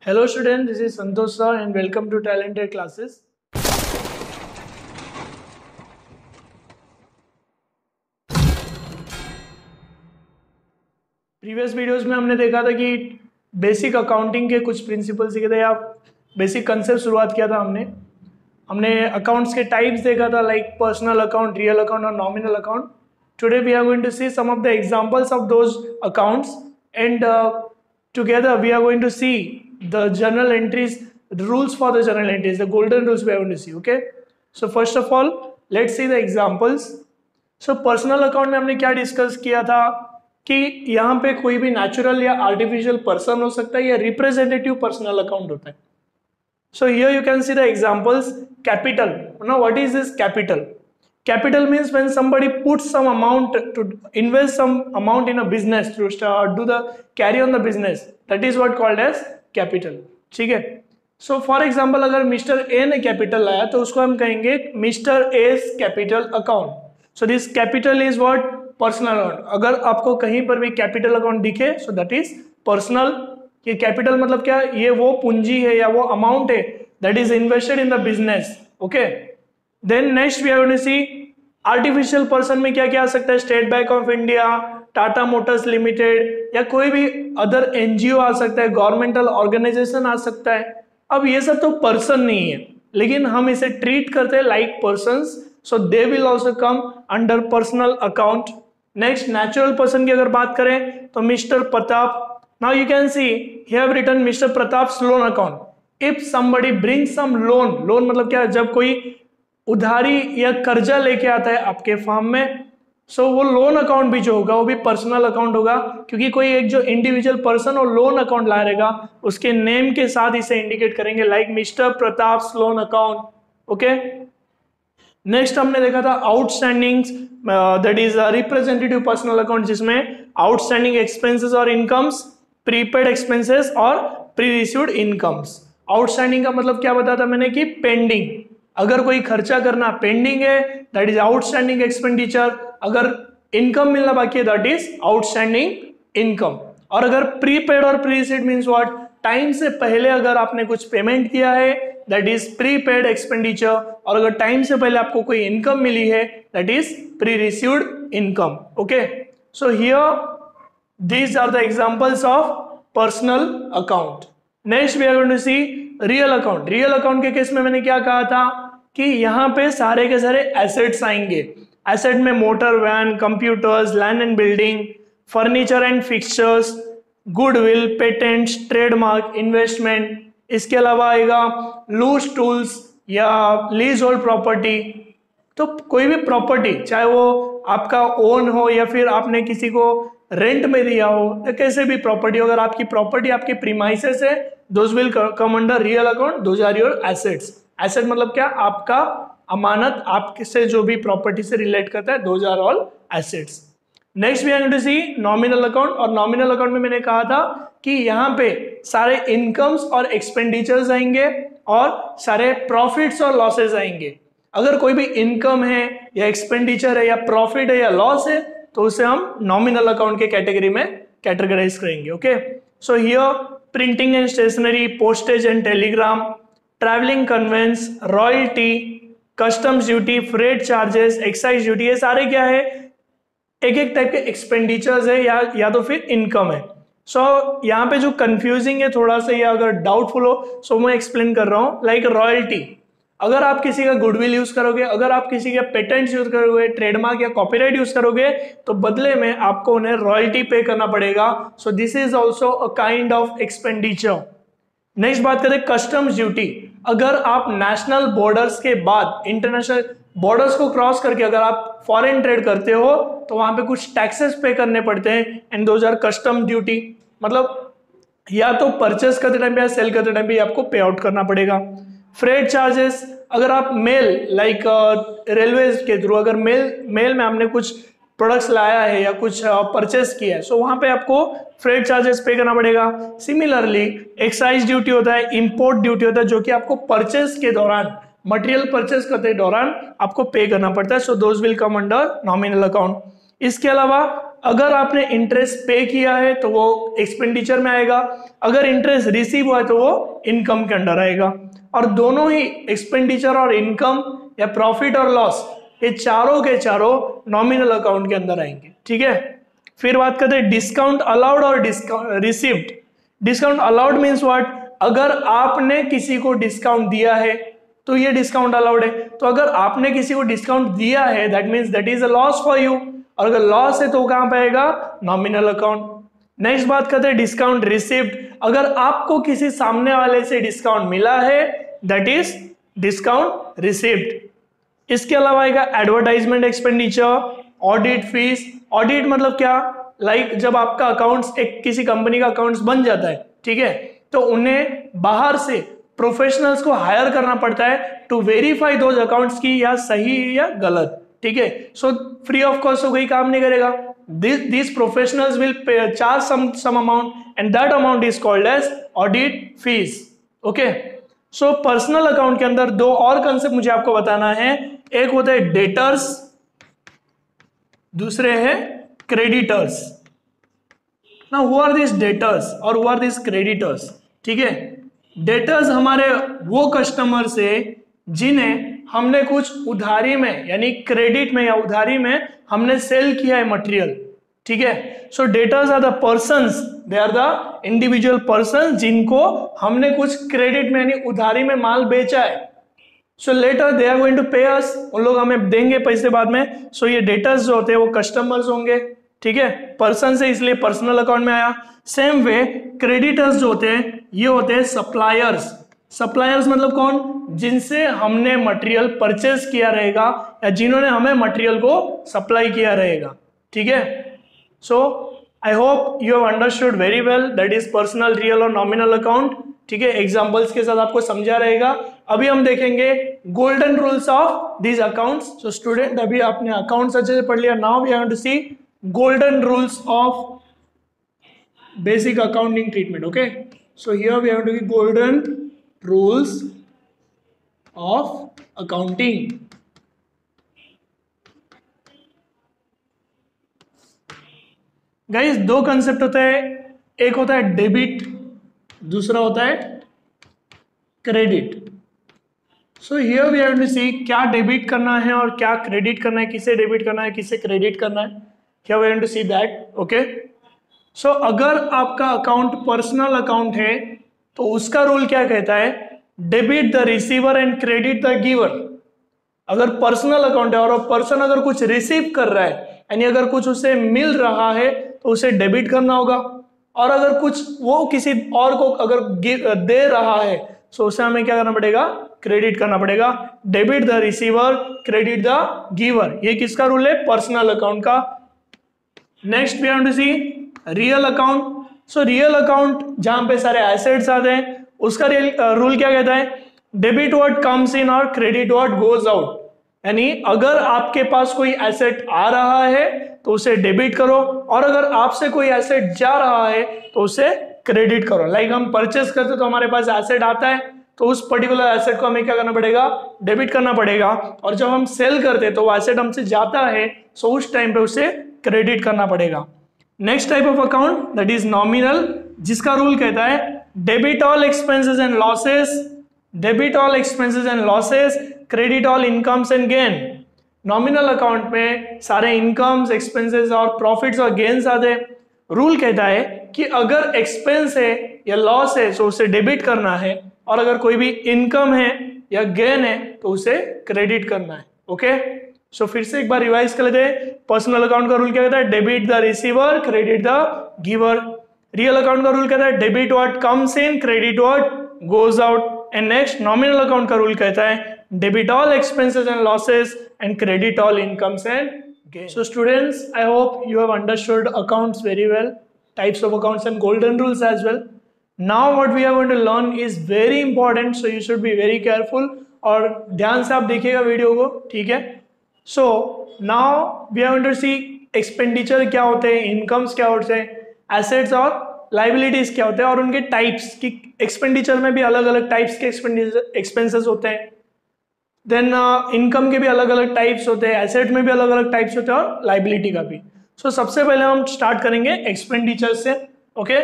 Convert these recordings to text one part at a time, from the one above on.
Hello students, this is Santosh sir and welcome to Talented Classes. Previous videos में हमने देखा था कि बेसिक अकाउंटिंग के कुछ प्रिंसिपल सीखे थे या बेसिक कंसेप्ट शुरुआत किया था हमने अकाउंट्स के टाइप्स देखा था like personal account, real account और nominal account. Today we are going to see some of the examples of those accounts and together we are going to see the journal entries, the rules for the journal entries, the golden rules we are going to see. Okay, so first of all let's see the examples. So personal account में हमने क्या discuss किया था कि यहाँ पे कोई भी नेचुरल या आर्टिफिशियल पर्सन हो सकता है या रिप्रेजेंटेटिव पर्सनल अकाउंट होता है. So here you can see the examples. Capital. Now what is this capital? Capital means when somebody puts some amount to invest some amount in a business to do the carry on the business. That is what called as capital. ठीक है. So for example अगर Mr. A ने capital लाया तो उसको हम कहेंगे Mr. A's capital account. So this capital is what? Personal account. अगर आपको कहीं पर भी capital account दिखे so that is personal. ये capital मतलब क्या? ये वो पूंजी है या वो amount है that is invested in the business. Okay. Then next we are going to see artificial person में क्या क्या आ सकता है. State bank of India, Tata Motors limited या कोई भी अदर एनजीओ आ सकता है, गवर्नमेंटल ऑर्गेनाइजेशन आ सकता है. अब ये सब तो पर्सन नहीं है लेकिन हम इसे ट्रीट करते हैं like persons, so they will also come under personal account. Next natural person की अगर बात करें तो mister Pratap. Now you can see he have written mister Pratap's loan account. If somebody bring some loan, loan मतलब क्या, जब कोई उधारी या कर्जा लेके आता है आपके फर्म में, सो वो लोन अकाउंट भी जो होगा वो भी पर्सनल अकाउंट होगा क्योंकि कोई एक जो इंडिविजुअल पर्सन और लोन अकाउंट ला रहेगा उसके नेम के साथ इसे इंडिकेट करेंगे like mister Pratap's loan account. Okay. Next हमने देखा था outstanding, that is representative personal account जिसमें आउटस्टैंडिंग एक्सपेंसेस और इनकम्स, प्रीपेड एक्सपेंसेस और प्री रिसीव्ड इनकम्स. आउटस्टैंडिंग का मतलब क्या बताया था मैंने कि पेंडिंग, अगर कोई खर्चा करना पेंडिंग है दैट इज आउटस्टैंडिंग एक्सपेंडिचर. अगर इनकम मिलना बाकी है दैट इज आउटस्टैंडिंग इनकम. और अगर प्रीपेड और pre received means what, time से पहले अगर आपने कुछ पेमेंट किया है दैट इज प्रीपेड एक्सपेंडिचर, और अगर टाइम से पहले आपको कोई इनकम मिली है that is pre received income. Okay. So here these are the examples of personal account. Next we are going to see real account. Real account के case में मैंने क्या कहा था कि यहाँ पे सारे के सारे एसेट्स आएंगे. एसेट में motor van, computers, land and building, furniture and fixtures, goodwill, patents, trademark, investment. इसके अलावा आएगा लूज टूल्स या लीज होल्ड प्रॉपर्टी. तो कोई भी प्रॉपर्टी चाहे वो आपका ओन हो या फिर आपने किसी को रेंट में दिया हो या कैसे भी प्रॉपर्टी, अगर आपकी प्रॉपर्टी आपके प्रीमाइसेस है those will come under real account. Those are your assets. Asset मतलब क्या, आपका अमानत, आपसे जो भी प्रॉपर्टी से रिलेट करता है, those are all assets. Next we are going to see nominal account. और नॉमिनल अकाउंट में मैंने कहा था कि यहाँ पे सारे इनकम्स और एक्सपेंडिचर्स आएंगे और सारे प्रॉफिट्स और लॉसेस आएंगे. अगर कोई भी इनकम है या एक्सपेंडिचर है या प्रॉफिट है या लॉस है तो उसे हम नॉमिनल अकाउंट के कैटेगरी में कैटेगराइज करेंगे. Okay. So here printing and stationery, postage and telegram, travelling conveyance, royalty, customs duty, freight charges, excise duty, ये सारे क्या है, एक एक टाइप के एक्सपेंडिचर्स है या तो फिर इनकम है. सो यहाँ पे जो कंफ्यूजिंग है थोड़ा सा या अगर डाउटफुल हो सो मैं एक्सप्लेन कर रहा हूँ. लाइक रॉयल्टी, अगर आप किसी का गुडविल यूज करोगे, अगर आप किसी के पेटेंट्स यूज करोगे, ट्रेडमार्क या कॉपीराइट यूज करोगे तो बदले में आपको उन्हें रॉयल्टी पे करना पड़ेगा. सो this is also a kind of expenditure. Next बात करें कस्टम्स ड्यूटी. अगर आप नेशनल बॉर्डर्स के बाद इंटरनेशनल बॉर्डर्स को क्रॉस करके अगर आप फॉरेन ट्रेड करते हो तो वहां पे कुछ टैक्सेस पे करने पड़ते हैं and those are custom duty. मतलब या तो परचेस करते टाइम पे या सेल करते टाइम पे आपको पे आउट करना पड़ेगा. फ्रेट चार्जेस, अगर आप मेल लाइक रेलवे के थ्रू अगर मेल में आपने कुछ प्रोडक्ट्स लाया है या कुछ परचेस किया है सो वहां पे आपको फ्रेट चार्जेस पे करना पड़ेगा. सिमिलरली एक्साइज ड्यूटी होता है, इंपोर्ट ड्यूटी होता है जो कि आपको परचेस के दौरान, मटेरियल परचेस करते दौरान आपको पे करना पड़ता है. So those will come under nominal account. इसके अलावा अगर आपने इंटरेस्ट पे किया है तो वो एक्सपेंडिचर में आएगा, अगर इंटरेस्ट रिसीव हुआ है तो वो इनकम के अंडर आएगा। और दोनों ही एक्सपेंडिचर और इनकम या प्रॉफिट और लॉस, ये चारों के चारों नॉमिनल अकाउंट के अंदर आएंगे। ठीक है, फिर बात करते हैं डिस्काउंट अलाउड और discount received. Discount allowed means what, अगर आपने किसी को डिस्काउंट दिया है तो ये डिस्काउंट अलाउड है। तो अगर आपने किसी को डिस्काउंट दिया है that means that is a loss for you, और अगर लॉस है तो कहां पे आएगा, नॉमिनल अकाउंट। नेक्स्ट बात करते हैं डिस्काउंट रिसीव्ड, अगर आपको किसी सामने वाले से डिस्काउंट मिला है दैट इज डिस्काउंट रिसीव्ड। इसके अलावा आएगा advertisement expenditure, audit fees. Audit मतलब क्या, लाइक जब आपका अकाउंट्स एक किसी कंपनी का अकाउंट्स बन जाता है, ठीक है, तो उन्हें बाहर से प्रोफेशनल्स को हायर करना पड़ता है टू वेरीफाई दोज अकाउंट्स की या सही या गलत। ठीक है, सो फ्री ऑफ कॉस्ट तो कोई काम नहीं करेगा, these professionals will charge some amount and that amount is called as audit fees. okay, so personal account के अंदर दो और कंसेप्ट मुझे आपको बताना है, एक होता है डेटर्स, दूसरे है क्रेडिटर्स। ना हु आर दिस डेटर्स और हु आर दिस क्रेडिटर्स। ठीक है, डेटर्स हमारे वो कस्टमर से जिन्हें हमने कुछ उधारी में यानी क्रेडिट में या उधारी में हमने सेल किया है मटेरियल। ठीक है, so debtors are the persons, they are the individual persons जिनको हमने कुछ क्रेडिट में यानी उधारी में माल बेचा है। So later they are going to pay us, उन लोग हमें देंगे पैसे बाद में। सो ये डेटर्स जो होते हैं वो कस्टमर्स होंगे। ठीक है, पर्सन से इसलिए पर्सनल अकाउंट में आया। सेम वे क्रेडिटर्स जो होते हैं ये होते हैं सप्लायर्स। सप्लायर्स मतलब कौन, जिनसे हमने मटेरियल परचेज किया रहेगा या जिन्होंने हमें मटेरियल को सप्लाई किया रहेगा। ठीक है, so I hope you have understood very well that is personal, real और नॉमिनल अकाउंट। ठीक है, एग्जांपल्स के साथ आपको समझा रहेगा। अभी हम देखेंगे golden rules of this accounts. So student, अभी आपने अकाउंट्स अच्छे से पढ़ लिया, now we have to see golden rules of basic accounting treatment. Okay, so here we have to be golden rules of accounting. Guys दो concept होता है, एक होता है डेबिट, दूसरा होता है credit. So here we have to see क्या डेबिट करना है और क्या क्रेडिट करना है, किसे डेबिट करना है किसे क्रेडिट करना है। Here we are going to see that. Okay, so अगर आपका अकाउंट पर्सनल अकाउंट है तो उसका रूल क्या कहता है, debit the receiver and credit the giver. अगर पर्सनल अकाउंट है और पर्सन अगर कुछ रिसीव कर रहा है यानी अगर कुछ उसे मिल रहा है तो उसे डेबिट करना होगा, और अगर कुछ वो किसी और को अगर दे रहा है तो उसे हमें क्या करना पड़ेगा, क्रेडिट करना पड़ेगा। Debit the receiver, credit the giver, ये किसका रूल है, पर्सनल अकाउंट का। Next we have to see real account. So real account जहां पे सारे एसेट्स आते हैं उसका रूल क्या कहता है, डेबिट व्हाट कम्स इन और क्रेडिट व्हाट गोज आउट। यानी अगर आपके पास कोई एसेट आ रहा है तो उसे डेबिट करो, और अगर आपसे कोई एसेट जा रहा है तो उसे क्रेडिट करो। लाइक हम परचेस करते तो हमारे पास एसेट आता है तो उस पर्टिकुलर एसेट को हमें क्या करना पड़ेगा, डेबिट करना पड़ेगा, और जब हम सेल करते तो वो एसेट हमसे जाता है सो उस टाइम पे उसे क्रेडिट करना पड़ेगा। Next type of account that is nominal, जिसका रूल कहता है debit all expenses and losses, debit all expenses and losses, credit all incomes and gain. Nominal account में सारे इनकम्स, एक्सपेंसेस और प्रॉफिट्स और गेन्स आते हैं। रूल कहता है कि अगर एक्सपेंस है या लॉस है तो उसे डेबिट करना है, और अगर कोई भी इनकम है या गेन है तो उसे क्रेडिट करना है। ओके, सो फिर से एक बार रिवाइज कर लेते हैं। पर्सनल अकाउंट का रूल क्या कहता है, debit the receiver, credit the giver. Real account का रूल कहता है debit what comes in, credit what goes out. And next nominal account का रूल कहता है debit all expenses and losses and credit all incomes and gain. So students, I hope you have understood accounts very well, types of accounts and golden rules as well. Now what we are going to learn is very important, so you should be very careful और ध्यान से आप देखिएगा video को, ठीक है। So now we are going to see expenditure क्या होते हैं, इनकम्स क्या होते हैं, एसेट्स और लाइबिलिटीज क्या होते हैं और उनके टाइप्स की। एक्सपेंडिचर में भी अलग अलग टाइप्स के एक्सपेंसेस होते हैं, देन इनकम के भी अलग अलग टाइप्स होते हैं, एसेट में भी अलग अलग टाइप्स होते हैं और लाइबिलिटी का भी। सो सबसे पहले हम स्टार्ट करेंगे एक्सपेंडिचर से। Okay,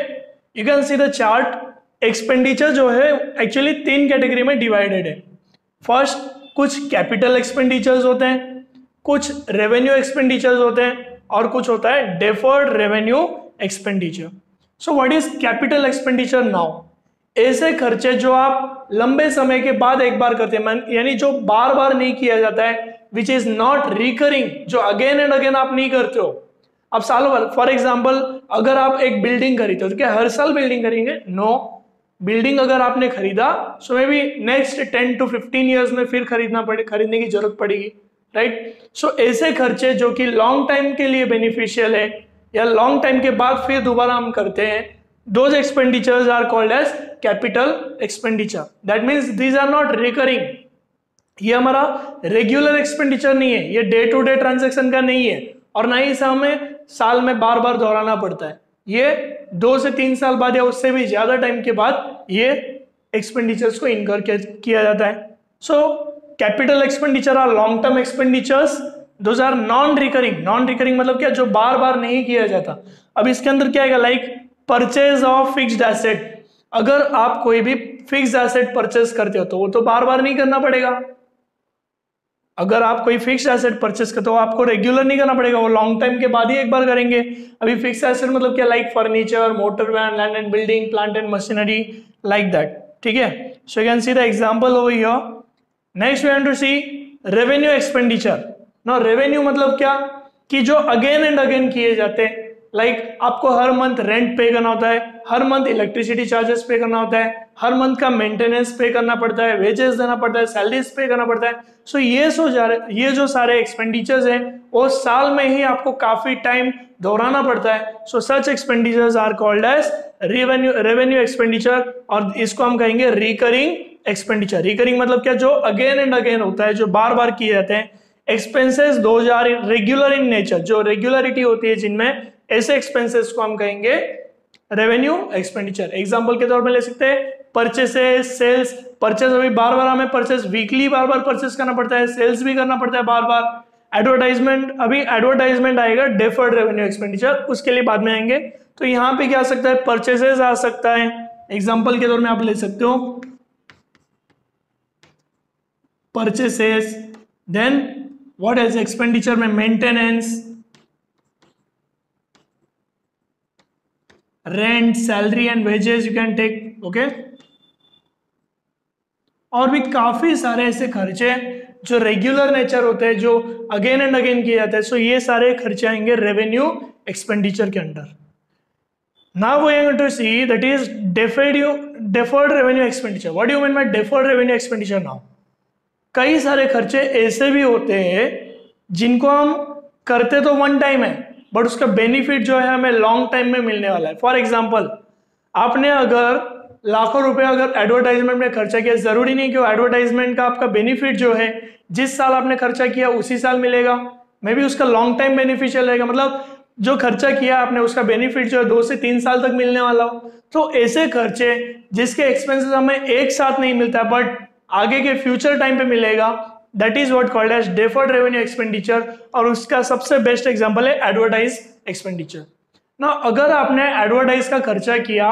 you can see the chart. Expenditure जो है एक्चुअली 3 कैटेगरी में डिवाइडेड है। फर्स्ट, कुछ कैपिटल एक्सपेंडिचर्स होते हैं, कुछ रेवेन्यू एक्सपेंडिचर्स होते हैं, और कुछ होता है deferred revenue expenditure. So what is capital expenditure now? ऐसे खर्चे जो आप लंबे समय के बाद एक बार करते हैं, यानी जो बार बार नहीं किया जाता है, विच इज नॉट रिकरिंग, जो अगेन एंड अगेन आप नहीं करते हो, अब सालों भर। फॉर एग्जाम्पल, अगर आप एक बिल्डिंग खरीदते हो तो क्या हर साल बिल्डिंग करेंगे? नो। बिल्डिंग अगर आपने खरीदा so maybe next 10 to 15 years में फिर खरीदने की जरूरत पड़ेगी, राइट? सो ऐसे खर्चे जो कि लॉन्ग टाइम के लिए बेनिफिशियल है या लॉन्ग टाइम के बाद फिर दोबारा हम करते हैं, those expenditures are called as capital expenditure. That means these are not recurring. ये हमारा रेगुलर एक्सपेंडिचर नहीं है, ये डे टू डे ट्रांजैक्शन का नहीं है, और ना ही इसे हमें साल में बार बार दोहराना पड़ता है। ये 2 से 3 साल बाद या उससे भी ज्यादा टाइम के बाद ये एक्सपेंडिचर्स को इनकर किया जाता है। So capital expenditure are long term expenditures, those are non recurring. Non recurring मतलब क्या? जो बार बार नहीं किया जाता। अब इसके अंदर क्या है, like purchase of fixed asset. अगर आप कोई भी फिक्स्ड एसेट परचेज करते हो तो वो तो बार बार नहीं करना पड़ेगा। अगर आप कोई फिक्स्ड एसेट परचेज करते हो आपको रेगुलर नहीं करना पड़ेगा, वो लॉन्ग टाइम के बाद ही एक बार करेंगे। अभी फिक्स्ड एसेट मतलब क्या? Like furniture, motor van, land and building, plant and machinery, like that. ठीक है, so you can see the example over here. Next we want to see revenue expenditure. Now revenue मतलब क्या? कि जो again and again किए जाते हैं। Like आपको हर मंथ रेंट पे करना होता है, हर मंथ इलेक्ट्रिसिटी चार्जेस पे करना होता है, हर मंथ का मेंटेनेंस पे करना पड़ता है, वेजेस देना पड़ता है, सैलरीज पे करना पड़ता है। सो ये जो सारे एक्सपेंडिचर्स हैं वो साल में ही आपको काफी टाइम दोहराना पड़ता है। So such expenditures are called as revenue expenditure, और इसको हम कहेंगे रिकरिंग एक्सपेंडिचर। रिकरिंग मतलब क्या? जो अगेन एंड अगेन होता है, जो बार बार किए जाते हैं। Expenses those are regular in nature, जो रेगुलरिटी होती है जिनमें, ऐसे एक्सपेंसेस को हम कहेंगे रेवेन्यू एक्सपेंडिचर। एग्जांपल के तौर पे ले सकते हैं परचेसेस, सेल्स। परचेस अभी बार बार हमें परचेस वीकली बार बार परचेस करना पड़ता है, सेल्स भी करना पड़ता है बार बार। एडवर्टाइजमेंट, अभी एडवर्टाइजमेंट आएगा डेफर्ड रेवेन्यू एक्सपेंडिचर, उसके लिए बाद में आएंगे। तो यहाँ पे क्या आ सकता है? परचेसेस आ सकता है। एग्जाम्पल के तौर में आप ले सकते हो purchases. Then what else? Expenditure में maintenance, rent, salary and wages you can take. Okay, और भी काफी सारे ऐसे खर्चे जो रेगुलर नेचर होते हैं, जो अगेन एंड अगेन किए जाते हैं। सो ये सारे खर्चे आएंगे रेवेन्यू एक्सपेंडिचर के under. Now we are going to see that is deferred revenue expenditure. What do you mean by deferred revenue expenditure? Now कई सारे खर्चे ऐसे भी होते हैं जिनको हम करते तो वन टाइम है, बट उसका बेनिफिट जो है हमें लॉन्ग टाइम में मिलने वाला है। फॉर एग्जाम्पल, आपने अगर लाखों रुपए अगर एडवर्टाइजमेंट में खर्चा किया, जरूरी नहीं कि वो एडवर्टाइजमेंट का आपका बेनिफिट जो है जिस साल आपने खर्चा किया उसी साल मिलेगा, मे बी उसका लॉन्ग टाइम बेनिफिशियल रहेगा। मतलब जो खर्चा किया आपने उसका बेनिफिट जो है 2 से 3 साल तक मिलने वाला हो। तो ऐसे खर्चे जिसके एक्सपेंसेस हमें एक साथ नहीं मिलता बट आगे के फ्यूचर टाइम पे मिलेगा, that is what called as deferred revenue expenditure. और उसका सबसे बेस्ट एग्जांपल है एडवर्टाइज एक्सपेंडिचर। ना अगर आपने एडवर्टाइज का खर्चा किया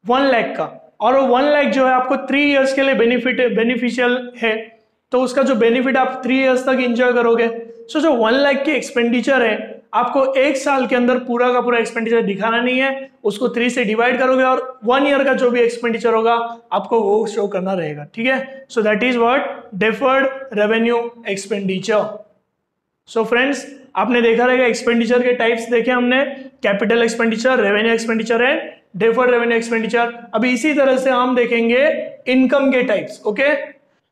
1 लाख का, और वो 1 लाख जो है आपको 3 इयर्स के लिए बेनिफिशियल है, तो उसका जो बेनिफिट आप 3 इयर्स तक एंजॉय करोगे। सो जो 1 लाख की एक्सपेंडिचर है आपको एक साल के अंदर पूरा का पूरा एक्सपेंडिचर दिखाना नहीं है, उसको 3 से डिवाइड करोगे और 1 ईयर का जो भी एक्सपेंडिचर होगा आपको वो शो करना रहेगा। ठीक है, so that is what deferred revenue expenditure. So friends, आपने देखा रहेगा एक्सपेंडिचर के टाइप्स देखे हमने, capital expenditure, revenue expenditure and deferred revenue expenditure. अभी इसी तरह से हम देखेंगे इनकम के टाइप्स। ओके,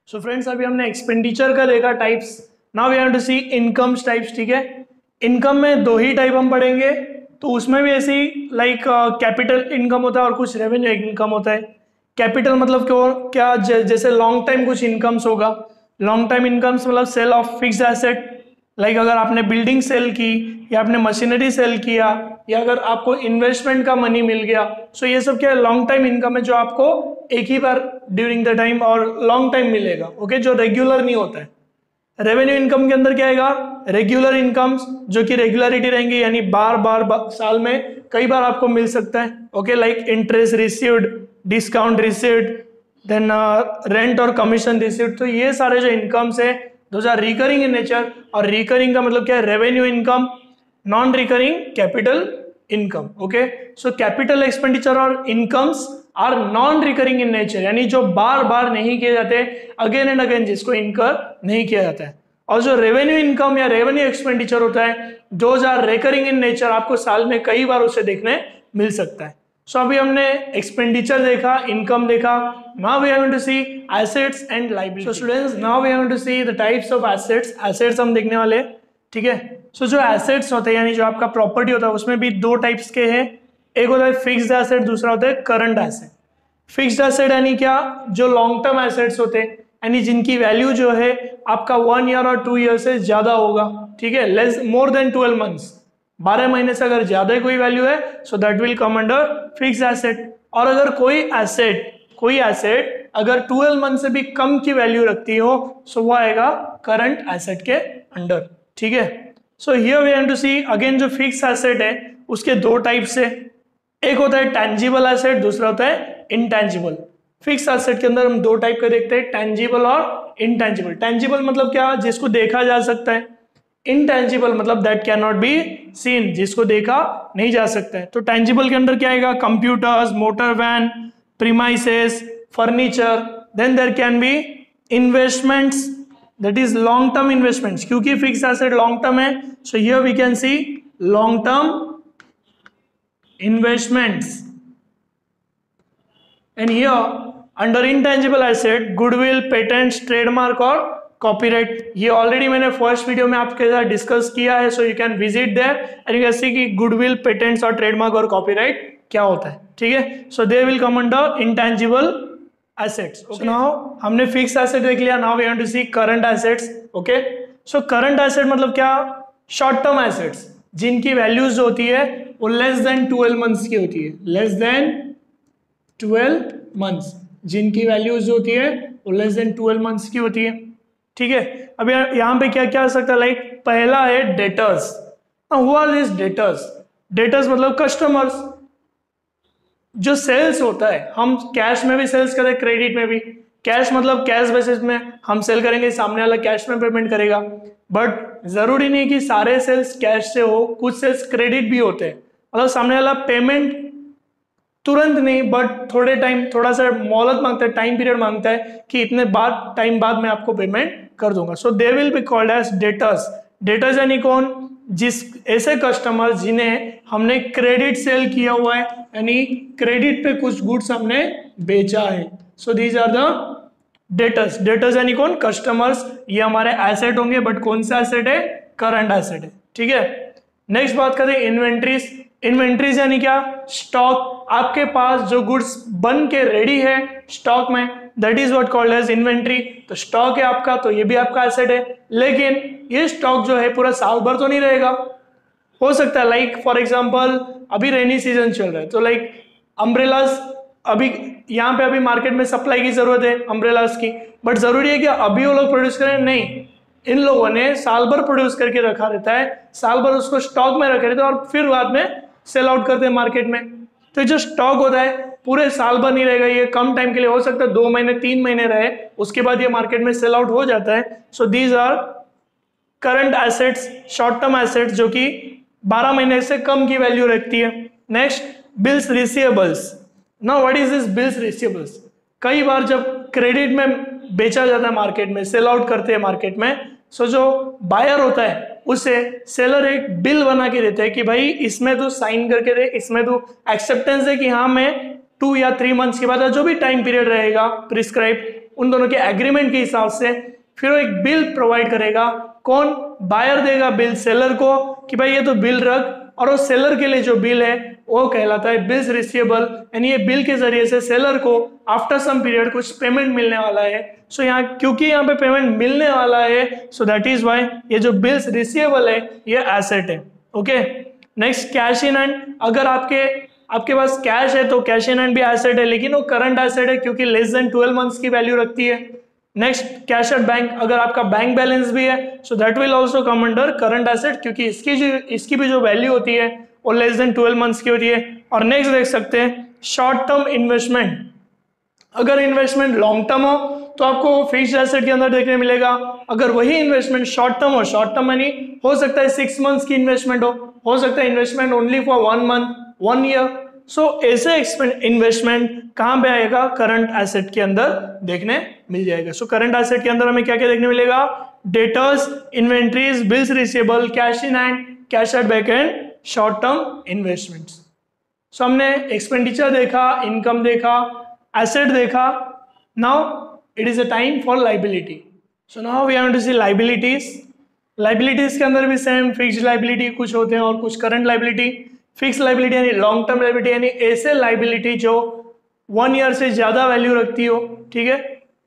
सो फ्रेंड्स, अभी हमने एक्सपेंडिचर का देखा types, now we have to see incomes types. ठीक है, इनकम में 2 ही टाइप हम पढ़ेंगे, तो उसमें भी ऐसे ही लाइक कैपिटल इनकम होता है और कुछ रेवेन्यू इनकम होता है। कैपिटल मतलब क्या जैसे लॉन्ग टाइम कुछ इनकम्स होगा। लॉन्ग टाइम इनकम्स मतलब sale of fix asset, like अगर आपने बिल्डिंग सेल की या आपने मशीनरी सेल किया या अगर आपको इन्वेस्टमेंट का मनी मिल गया, सो ये सब क्या है? लॉन्ग टाइम इनकम है जो आपको एक ही बार ड्यूरिंग द टाइम और लॉन्ग टाइम मिलेगा। ओके, जो रेगुलर नहीं होता है। रेवेन्यू इनकम के अंदर क्या आएगा, रेगुलर इनकम्स, जो कि रेगुलरिटी रहेंगी, यानी बार साल में कई बार आपको मिल सकता है। Okay, like interest received, discount received, then rent और कमीशन रिसीव्ड। तो ये सारे जो इनकम्स है those are recurring in nature. और रिकरिंग का मतलब क्या है, revenue income, non recurring capital income. Okay, so capital expenditure और incomes are non recurring in nature, यानी जो बार बार नहीं किए जाते, अगेन एंड अगेन जिसको इनकर नहीं किया जाता है। और जो रेवेन्यू इनकम या रेवेन्यू एक्सपेंडिचर होता है, those are recurring in nature, आपको साल में कई बार उसे देखने मिल सकता है। सो अभी हमने एक्सपेंडिचर देखा, इनकम देखा, now we are going to see assets and liability. So students, now we are going to see the types of assets. Assets हम देखने वाले, ठीक है। सो जो एसेट्स होते हैं, यानी जो आपका प्रॉपर्टी होता है, उसमें भी दो टाइप्स के हैं। एक होता है फिक्स्ड एसेट, दूसरा होता है करंट एसेट। फिक्स्ड एसेट यानी क्या, जो लॉन्ग टर्म एसेट्स होते हैं, यानी जिनकी वैल्यू जो है आपका 1 ईयर और 2 ईयर से ज्यादा होगा, ठीक है, लेस मोर देन 12 मंथ्स, 12 महीने से अगर ज्यादा कोई वैल्यू है, so that will come under fixed asset. और अगर कोई एसेट अगर 12 मंथ से भी कम की वैल्यू रखती हो, सो वो आएगा करंट एसेट के अंडर, ठीक है। So here we have to see again, जो फिक्स्ड एसेट है उसके दो टाइप्स है। एक होता है टैंजिबल एसेट, दूसरा होता है इनटैंजिबल। फिक्स्ड एसेट के अंदर हम दो टाइप का देखते हैं, टैंजिबल और इनटैंजिबल। टैंजिबल मतलब क्या, जिसको देखा जा सकता है। इनटैंजिबल मतलब that can not be seen, जिसको देखा नहीं जा सकता है। तो टैंजिबल के अंदर क्या आएगा, computers, motor van, premises, furniture, then there can be investments, that is long term investments, क्योंकि फिक्स्ड एसेट लॉन्ग टर्म है, so here we can see long term investments. And here under intangible asset, goodwill, patents, trademark और copyright, ये already मैंने first video में आपके साथ discuss किया है, so you can visit there and you can see कि गुडविल, पेटेंट्स और ट्रेडमार्क और कॉपीराइट क्या होता है, ठीक है। So they will come under intangible assets. Okay, now हमने फिक्स्ड एसेट देख लिया, now we want to see current assets. Okay, so current asset मतलब क्या, शॉर्ट टर्म एसेट्स, जिनकी वैल्यूज जो होती है वो लेस देन 12 मंथ्स की होती है, लेस देन 12 मंथ्स, जिनकी वैल्यूज जो होती है वो लेस देन 12 मंथ्स की होती है, ठीक है। अब यहाँ पे क्या क्या आ सकता है, लाइक पहला है debtors. Who are this debtors? Debtors मतलब कस्टमर्स। जो सेल्स होता है, हम कैश में भी सेल्स करें, क्रेडिट में भी। कैश मतलब कैश बेसिस में हम सेल करेंगे, सामने वाला कैश में पेमेंट करेगा, बट जरूरी नहीं कि सारे सेल्स कैश से हो, कुछ सेल्स क्रेडिट भी होते हैं। मतलब सामने वाला पेमेंट तुरंत नहीं, बट थोड़े टाइम, थोड़ा सा मोहलत मांगता है, टाइम पीरियड मांगता है कि इतने टाइम बाद मैं आपको पेमेंट कर दूंगा। So they will be called as debtors. Debtors यानी कौन, जिस ऐसे कस्टमर जिन्हें हमने क्रेडिट सेल किया हुआ है, यानी क्रेडिट पे कुछ गुड्स हमने बेचा है। So these are the debtors. Debtors यानी कौन, कस्टमर्स। ये हमारे एसेट होंगे, बट कौन सा एसेट है, करंट एसेट है, ठीक है। नेक्स्ट बात करें इन्वेंट्रीज। इन्वेंट्रीज यानी क्या, स्टॉक। आपके पास जो गुड्स बन के रेडी है स्टॉक में, that is what called as inventory. तो स्टॉक है आपका, तो ये भी आपका एसेट है, लेकिन ये स्टॉक जो है पूरा साल भर तो नहीं रहेगा। हो सकता है लाइक फॉर एग्जांपल अभी रेनी सीजन चल रहा है, तो लाइक अम्ब्रेलास, अभी यहाँ पे अभी मार्केट में सप्लाई की जरूरत है अम्ब्रेलास की, बट जरूरी है कि अभी वो लोग प्रोड्यूस करें? नहीं, इन लोगों ने साल भर प्रोड्यूस करके रखा रहता है, साल भर उसको स्टॉक में रखे रहते हैं और फिर बाद में सेल आउट करते हैं मार्केट में। तो जो स्टॉक होता है पूरे साल भर नहीं रहेगा, ये कम टाइम के लिए हो सकता है, 2 महीने 3 महीने रहे, उसके बाद ये मार्केट में सेल आउट हो जाता है। So these are current assets, short term assets, जो कि 12 महीने से कम की वैल्यू रखती है। Next, bills receivables. Now what is this bills receivables? कई बार जब क्रेडिट में बेचा जाता है मार्केट में, सेल आउट करते हैं मार्केट में, सो जो बायर होता है उसे सेलर एक बिल बना के देता है कि भाई इसमें तू साइन करके दे, इसमें तू एक्सेप्टेंस दे कि हाँ मैं 2 या 3 मंथ्स के बाद जो भी टाइम पीरियड रहेगा प्रिस्क्राइब, उन दोनों के एग्रीमेंट के हिसाब से फिर वो एक बिल प्रोवाइड करेगा। कौन? बायर देगा बिल सेलर को कि भाई ये तो बिल रख, और वो सेलर के लिए जो बिल है वो कहलाता है बिल्स रिसीवेबल। यानी ये बिल के जरिए से सेलर को आफ्टर सम पीरियड कुछ पेमेंट मिलने वाला है। सो यहाँ क्योंकि यहाँ पे पेमेंट मिलने वाला है, सो दैट इज व्हाई ये जो बिल्स रिसीवेबल है ये एसेट है। Okay, next cash in hand. अगर आपके पास कैश है तो कैश इन हैंड भी एसेट है, लेकिन वो करंट एसेट है क्योंकि लेस देन 12 मंथ्स की वैल्यू रखती है। नेक्स्ट कैश एट बैंक, अगर आपका बैंक बैलेंस भी है so that will also come under current asset, क्योंकि इसकी भी जो वैल्यू होती है वो लेस देन 12 मंथ्स की होती है। और नेक्स्ट देख सकते हैं शॉर्ट टर्म इन्वेस्टमेंट, अगर इन्वेस्टमेंट लॉन्ग टर्म हो तो आपको फिक्स्ड एसेट के अंदर देखने मिलेगा, अगर वही इन्वेस्टमेंट शॉर्ट टर्म हो, शॉर्ट टर्म यानी हो सकता है 6 मंथ्स की इन्वेस्टमेंट हो सकता है investment only for 1 month 1 year, so ऐसे इन्वेस्टमेंट कहां पे आएगा, करंट एसेट के अंदर देखने मिल जाएगा। सो करंट एसेट के अंदर हमें क्या क्या देखने मिलेगा, debtors, inventories, bills receivable, cash in hand, cash at bank and short term investments. So हमने एक्सपेंडिचर देखा, इनकम देखा, एसेट देखा, now it is a time for liability. So now we have to see liabilities. Liabilities के अंदर भी same fixed liability कुछ होते हैं और कुछ करंट लाइबिलिटी। फिक्स लाइबिलिटी यानी लॉन्ग टर्म लाइबिलिटी, यानी ऐसे लाइबिलिटी जो 1 ईयर से ज्यादा वैल्यू रखती हो, ठीक है।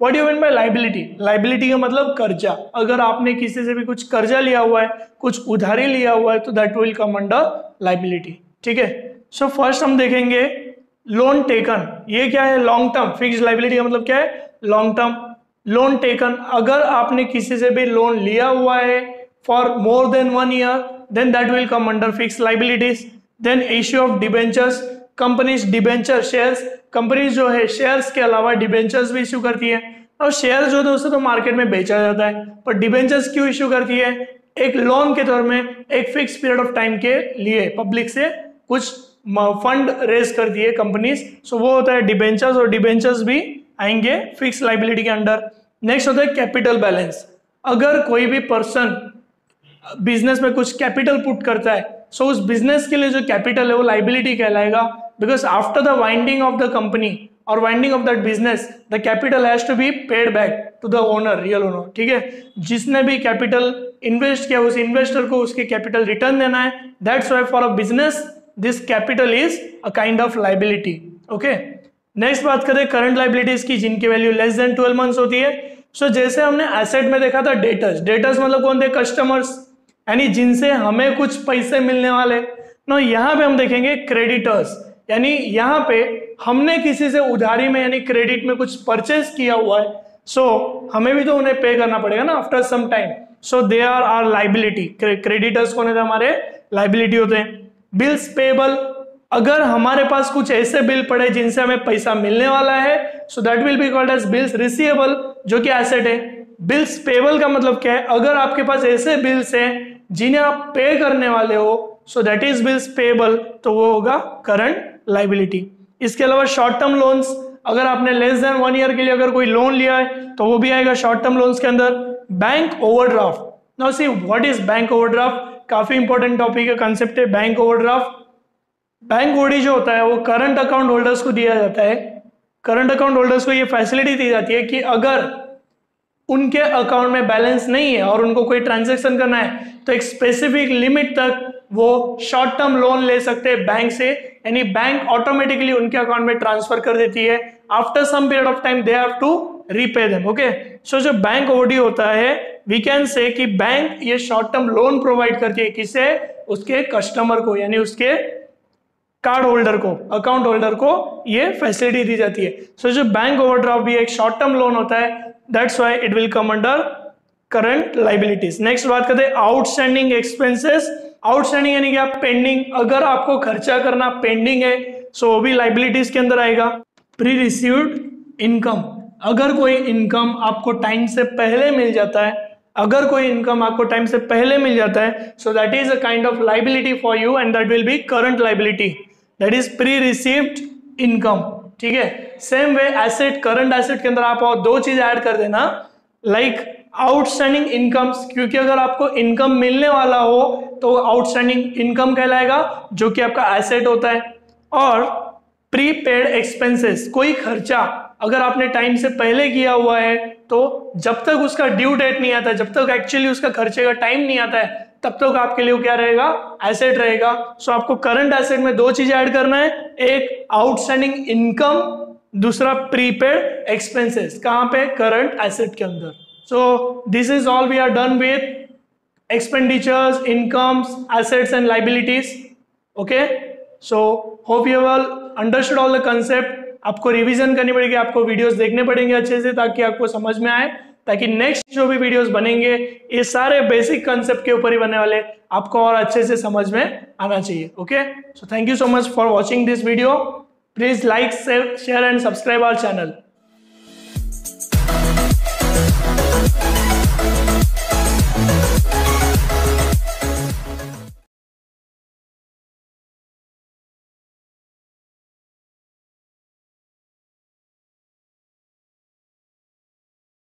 What do you mean bye liability, liability का मतलब कर्जा, अगर आपने किसी से भी कुछ कर्जा लिया हुआ है, कुछ उधारी लिया हुआ है तो that will come under liability, ठीक है। सो फर्स्ट हम देखेंगे लोन टेकन, ये क्या है, लॉन्ग टर्म। फिक्स्ड लाइबिलिटी का मतलब क्या है, लॉन्ग टर्म। लोन टेकन, अगर आपने किसी से भी लोन लिया हुआ है for more than 1 year then that will come under fixed liabilities. Then issue of debentures, companies debenture shares, companies जो है शेयर्स के अलावा डिबेंचर्स भी इश्यू करती है, और शेयर्स जो दोस्तों तो मार्केट में बेचा जाता है, पर डिबेंचर्स क्यों इश्यू करती है, एक लोन के तौर में एक फिक्स पीरियड ऑफ टाइम के लिए पब्लिक से कुछ फंड रेज करती है कंपनीज, सो वो होता है डिबेंचर्स, और डिबेंचर्स भी आएंगे फिक्स लाइबिलिटी के अंडर। नेक्स्ट होता है कैपिटल बैलेंस, अगर कोई भी पर्सन बिजनेस में कुछ कैपिटल पुट करता है सो उस बिजनेस के लिए जो कैपिटल है वो लाइबिलिटी कहलाएगा, because after the winding of the company और winding of that business the capital has to be paid back to the owner, real owner, ठीक है। जिसने भी कैपिटल इन्वेस्ट किया उस इन्वेस्टर को उसके कैपिटल रिटर्न देना है, that's why for a business this capital is a kind of liability, okay. Next बात करें करंट लाइबिलिटीज की, जिनकी वैल्यू लेस देन 12 मंथ्स होती है। सो जैसे हमने एसेट में देखा था डेटर्स, डेटर्स मतलब कौन थे, कस्टमर्स, यानी जिनसे हमें कुछ पैसे मिलने वाले। नो यहाँ पे हम देखेंगे क्रेडिटर्स, यानी यहाँ पे हमने किसी से उधारी में यानी क्रेडिट में कुछ परचेज किया हुआ है, सो हमें भी तो उन्हें पे करना पड़ेगा ना after some time, so they are are liability. Creditors कौन है, हमारे लाइबिलिटी होते हैं। बिल्स पेबल, अगर हमारे पास कुछ ऐसे बिल पड़े जिनसे हमें पैसा मिलने वाला है so that will be called as bills receivable, जो कि एसेट है। बिल्स पेबल का मतलब क्या है, अगर आपके पास ऐसे बिल्स हैं जिन्हें आप पे करने वाले हो so that is bills payable, तो वो होगा करंट लाइबिलिटी। इसके अलावा शॉर्ट टर्म लोन्स, अगर आपने लेस देन 1 ईयर के लिए अगर कोई लोन लिया है तो वो भी आएगा शॉर्ट टर्म लोन्स के अंदर। Bank overdraft, now see what is bank overdraft, काफी इंपॉर्टेंट टॉपिक है, कंसेप्ट है बैंक ओवरड्राफ्ट। बैंक ओडी जो होता है वो करंट अकाउंट होल्डर्स को दिया जाता है। करंट अकाउंट होल्डर्स को ये फैसिलिटी दी जाती है कि अगर उनके अकाउंट में बैलेंस नहीं है और उनको कोई ट्रांजैक्शन करना है तो एक स्पेसिफिक लिमिट तक वो शॉर्ट टर्म लोन ले सकते हैं बैंक से, यानी बैंक ऑटोमेटिकली उनके अकाउंट में ट्रांसफर कर देती है। After some period of time they have to repay them, okay. So जो बैंक ओडी होता है वी कैन से कि बैंक ये शॉर्ट टर्म लोन प्रोवाइड करती है, किसे, उसके कस्टमर को, यानी उसके कार्ड होल्डर को, अकाउंट होल्डर को ये फैसिलिटी दी जाती है। सो जो बैंक ओवरड्राफ्ट भी एक शॉर्ट टर्म लोन होता है, that's why it will come under current liabilities. Next बात करते हैं आउटस्टैंडिंग एक्सपेंसेस। आउटस्टैंडिंग यानी कि आप पेंडिंग, अगर आपको खर्चा करना पेंडिंग है सो वो भी लाइबिलिटीज के अंदर आएगा। प्री रिसीव्ड इनकम, अगर कोई इनकम आपको टाइम से पहले मिल जाता है, अगर कोई इनकम आपको टाइम से पहले मिल जाता है so that is a kind of liability for you and that will B current liability, that is pre received income, ठीक है। Same way asset, current asset के अंदर आप और दो चीज ऐड कर देना, लाइक आउटस्टैंडिंग इनकम्स, क्योंकि अगर आपको इनकम मिलने वाला हो तो आउटस्टैंडिंग इनकम कहलाएगा जो कि आपका एसेट होता है। और प्रीपेड एक्सपेंसेस, कोई खर्चा अगर आपने टाइम से पहले किया हुआ है तो जब तक उसका ड्यू डेट नहीं आता है, जब तक एक्चुअली उसका खर्चे का टाइम नहीं आता है तब तक आपके लिए क्या रहेगा, एसेट रहेगा। सो आपको करंट एसेट में दो चीजें ऐड करना है, एक आउटस्टैंडिंग इनकम, दूसरा प्रीपेड एक्सपेंसेस, कहां पे, करंट एसेट के अंदर। So this is all we are done with expenditures, incomes, assets and liabilities, okay. So hope you have all understood all the concept. आपको रिवीजन करनी पड़ेगी, आपको वीडियोस देखने पड़ेंगे अच्छे से ताकि आपको समझ में आए, ताकि नेक्स्ट जो भी वीडियोस बनेंगे ये सारे बेसिक कंसेप्ट के ऊपर ही बनने वाले, आपको और अच्छे से समझ में आना चाहिए। Okay, so thank you so much for watching this video. Please like, share and subscribe our channel.